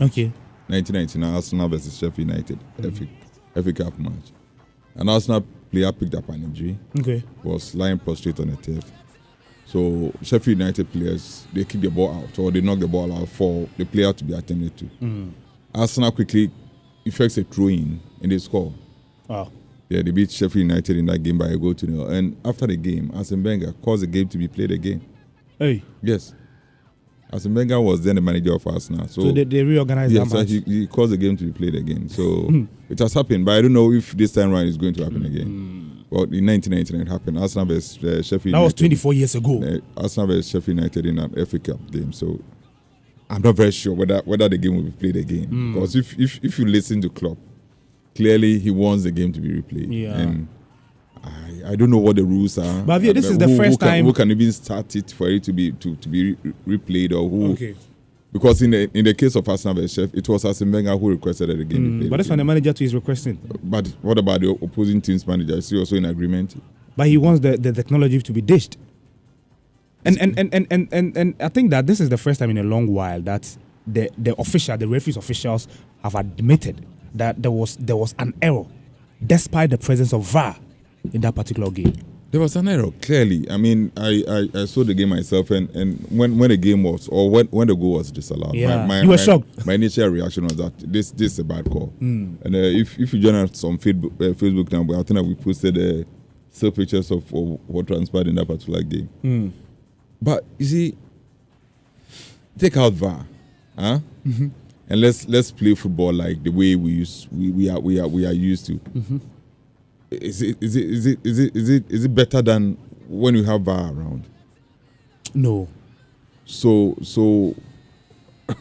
Okay. 1999, Arsenal versus Sheffield United, FA Cup match. An Arsenal player picked up an injury. Okay. Was lying prostrate on the turf. So Sheffield United players, they kick the ball out or they knock the ball out for the player to be attended to. Arsenal quickly effects a throw-in and they score. Wow. Yeah, they beat Sheffield United in that game by a goal to 0. And after the game, Arsene Wenger caused the game to be played again. Hey. Yes. Arsene Wenger was then the manager of Arsenal. So they reorganized that match? Yes, he caused the game to be played again. So it has happened, but I don't know if this time around it's going to happen again. Well, in 1999 it happened. Arsenal vs Sheffield United. That was 24 years ago. Arsenal vs Sheffield United in an FA Cup game. So I'm not very sure whether the game will be played again. Because if you listen to Klopp, clearly he wants the game to be replayed. Yeah. And I don't know what the rules are. But this is the first time who can even start it for it to be replayed or who. Okay. Because in the case of Arsenal vs Sheffield, it was Arsene Wenger who requested that the game be played. But that's when the manager too is requesting. But what about the opposing team's manager? Is he also in agreement? But he wants the technology to be dished. And I think that this is the first time in a long while that the referees officials have admitted that there was an error despite the presence of VAR in that particular game. There was an error, clearly. I mean, I saw the game myself, and when the game was, or when the goal was disallowed, you were shocked. My initial reaction was that this is a bad call. And if you join us on Facebook now, I think that we posted still pictures of what transpired in that particular game. But you see, take out VAR, huh? And let's play football like the way we are used to. Is it better than when you have VAR around? No. So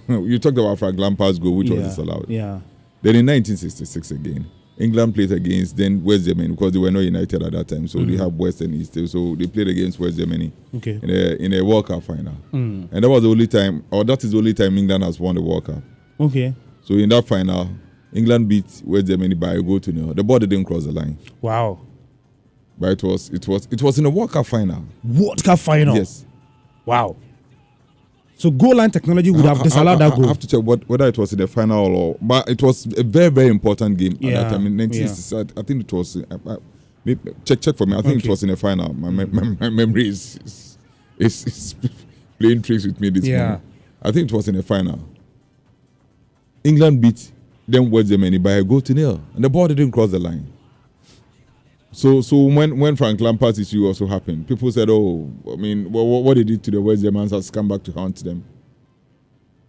you talked about Frank Lampard's goal, which was disallowed. Yeah. Then in 1966 again, England played against then West Germany because they were not united at that time. So they have West and East. So they played against West Germany in a World Cup final. And that was the only time, or that is the only time England has won the World Cup. Okay. So in that final, England beat West Germany by a goal to 0. The ball didn't cross the line. Wow. But it was in a World Cup final. World Cup final? Yes. Wow. So goal line technology would have disallowed that goal. I have to check whether it was in the final or, but it was a very, very important game at that time. In 1960, I think it was. Check for me. I think it was in the final. My memory is playing tricks with me this morning. I think it was in the final. England beat them West Germany by a goal to 0, and the ball didn't cross the line. So when Frank Lampard's issue also happened, people said, "Oh, I mean, what they did to the West Germans has come back to haunt them."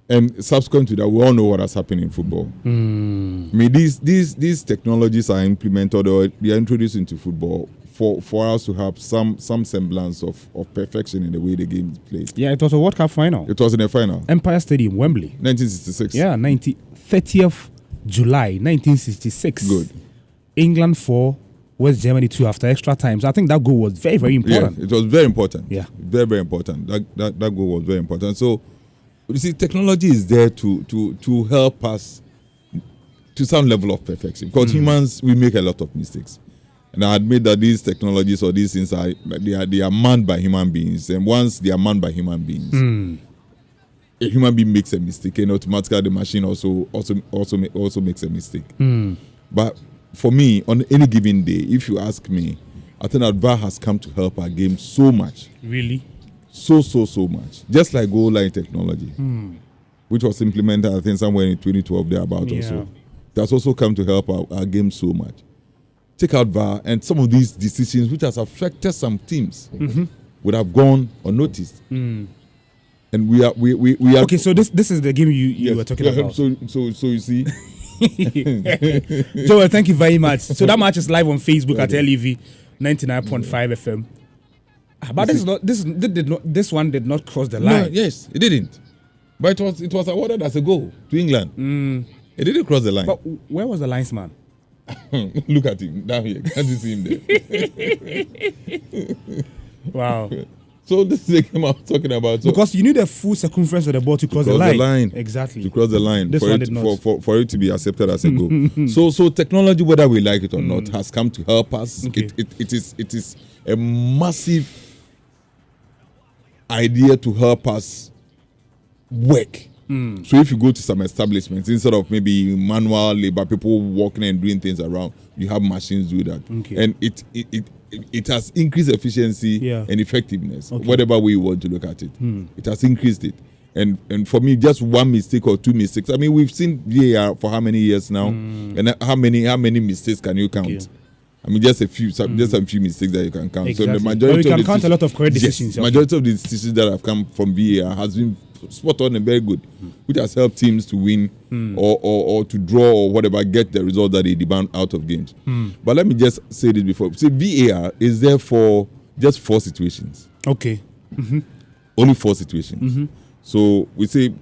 And subsequent to that, we all know what has happened in football. I mean, these technologies are implemented or they are introduced into football for us to have some semblance of perfection in the way the game is played. Yeah, it was a World Cup final. It was in a final. Empire Stadium, Wembley. 1966. Yeah, 30th July 1966. Good. England 4, West Germany 2 after extra times. I think that goal was very, very important. Yeah, it was very important. Yeah. Very, very important. That goal was very important. So, you see, technology is there to help us to some level of perfection. Because humans, we make a lot of mistakes. And I admit that these technologies or these things they are manned by human beings. And once they are manned by human beings, a human being makes a mistake, and automatically the machine also makes a mistake. But for me, on any given day, if you ask me, I think that VAR has come to help our game so much. Really? So much. Just like goal line technology, which was implemented, I think, somewhere in 2012 thereabout or so. That's also come to help our game so much. Take out VAR, and some of these decisions which has affected some teams would have gone unnoticed. And we are okay. So this is the game you were talking about. So you see, Joel, thank you very much. So that match is live on Facebook at LEV 99.5 FM. But this one did not cross the line. No, yes, it didn't. But it was awarded as a goal to England. It didn't cross the line. But where was the linesman? Look at him down here. Can't you see him there? Wow. So this is the game I'm talking about. So because you need a full circumference of the ball to cross the line. Exactly. To cross the line. This one did not. For it to be accepted as a goal. So technology, whether we like it or not, has come to help us. Okay. It is a massive idea to help us work So if you go to some establishments, instead of maybe manual labor, people walking and doing things around, you have machines do that. Okay. And it has increased efficiency and effectiveness, whatever way you want to look at it. It has increased it. And for me, just one mistake or two mistakes. I mean, we've seen VAR for how many years now? And how many mistakes can you count? Okay. I mean, just a few mistakes that you can count. Exactly. So the majority you can count a lot of correct decisions. Yes, majority of the decisions that have come from VAR has been spot on and very good, which has helped teams to win or to draw or whatever, get the result that they demand out of games. But let me just say this before. See, VAR is there for just 4 situations. Okay. Only 4 situations. So we say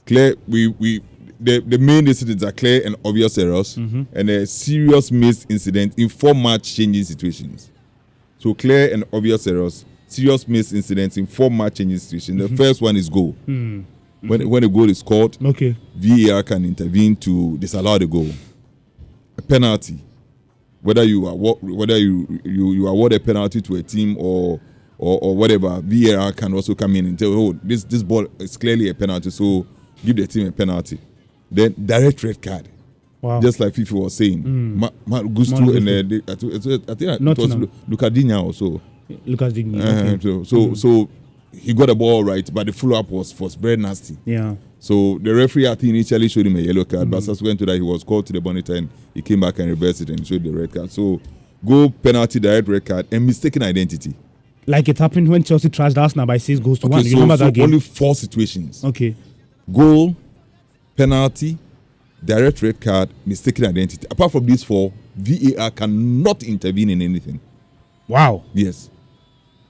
clear. The main incidents are clear and obvious errors, and a serious missed incident in 4 match changing situations. So clear and obvious errors, serious missed incidents in 4 match changing situations. The first one is goal. When a goal is scored, VAR can intervene to disallow the goal. A penalty, whether you award a penalty to a team or whatever, VAR can also come in and tell, oh, this ball is clearly a penalty, so give the team a penalty. Then direct red card. Wow. Just like FIFA was saying. Gusto and I think it was Lucadinha also. Lucadinha. So he got the ball right, but the follow-up was very nasty. Yeah. So the referee, I think, initially showed him a yellow card, but subsequent to that, he was called to the monitor and he came back and reversed it and showed the red card. So goal, penalty, direct red card, and mistaken identity. Like it happened when Chelsea trashed Arsenal by 6 goals to 1. You remember that game? Only 4 situations. Okay. Goal, penalty, direct red card, mistaken identity. Apart from these 4, VAR cannot intervene in anything. Wow. Yes.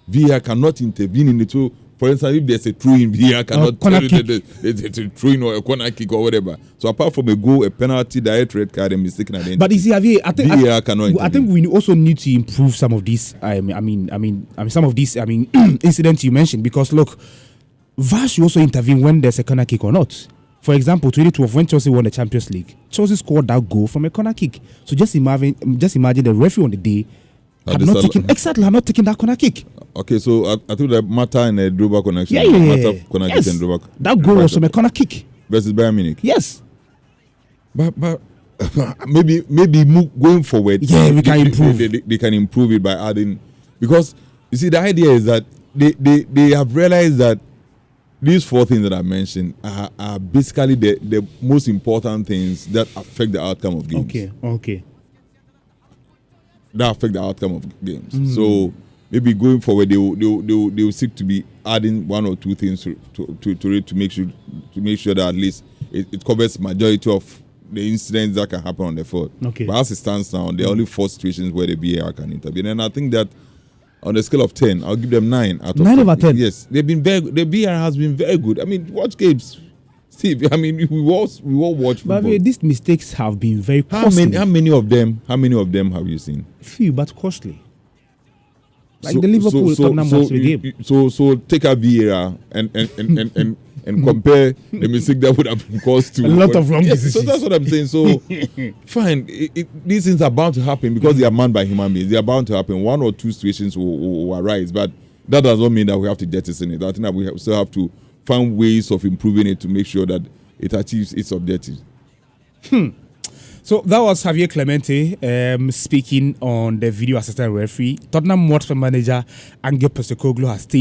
VAR cannot intervene in it. So, for instance, if there's a throw-in, VAR cannot tell you that there's a throw-in or a corner kick or whatever. So apart from a goal, a penalty, direct red card, and mistaken identity. But you see, VAR cannot intervene. I think we also need to improve some of these. Some of these incidents you mentioned, because look, VAR should also intervene when there's a corner kick or not. For example, 2012, when Chelsea won the Champions League, Chelsea scored that goal from a corner kick. So just imagine the referee on the day had not taken that corner kick. Okay, so I think that Mata and the Drogba connection. Mata corner kick and Drogba. That goal was from a corner kick versus Bayern Munich. Yes. But maybe going forward, we can improve. They can improve it by adding, because you see the idea is that they have realized that these 4 things that I mentioned are basically the most important things that affect the outcome of games. Okay. That affect the outcome of games. So maybe going forward, they will seek to be adding 1 or 2 things to make sure that at least it covers majority of the incidents that can happen on the field. Okay. But as it stands now, there are only 4 situations where the VAR can intervene, and I think that on the scale of 10, I'll give them 9 out of 10. 9 over 10. Yes, they've been very good. The VAR has been very good. I mean, watch games. Steve, I mean, we all watch football. But these mistakes have been very costly. How many of them have you seen? Few, but costly. Like the Liverpool Tottenham game. So take a VAR and compare the mistake that would have been caused to a lot of wrong decisions. So that's what I'm saying. So fine, these things are bound to happen because they are manned by human beings. They are bound to happen. 1 or 2 situations will arise, but that does not mean that we have to jettison it. I think that we still have to find ways of improving it to make sure that it achieves its objectives. So that was Javier Clemente speaking on the video assistant referee. Tottenham Hotspur manager Ange Postecoglou has staged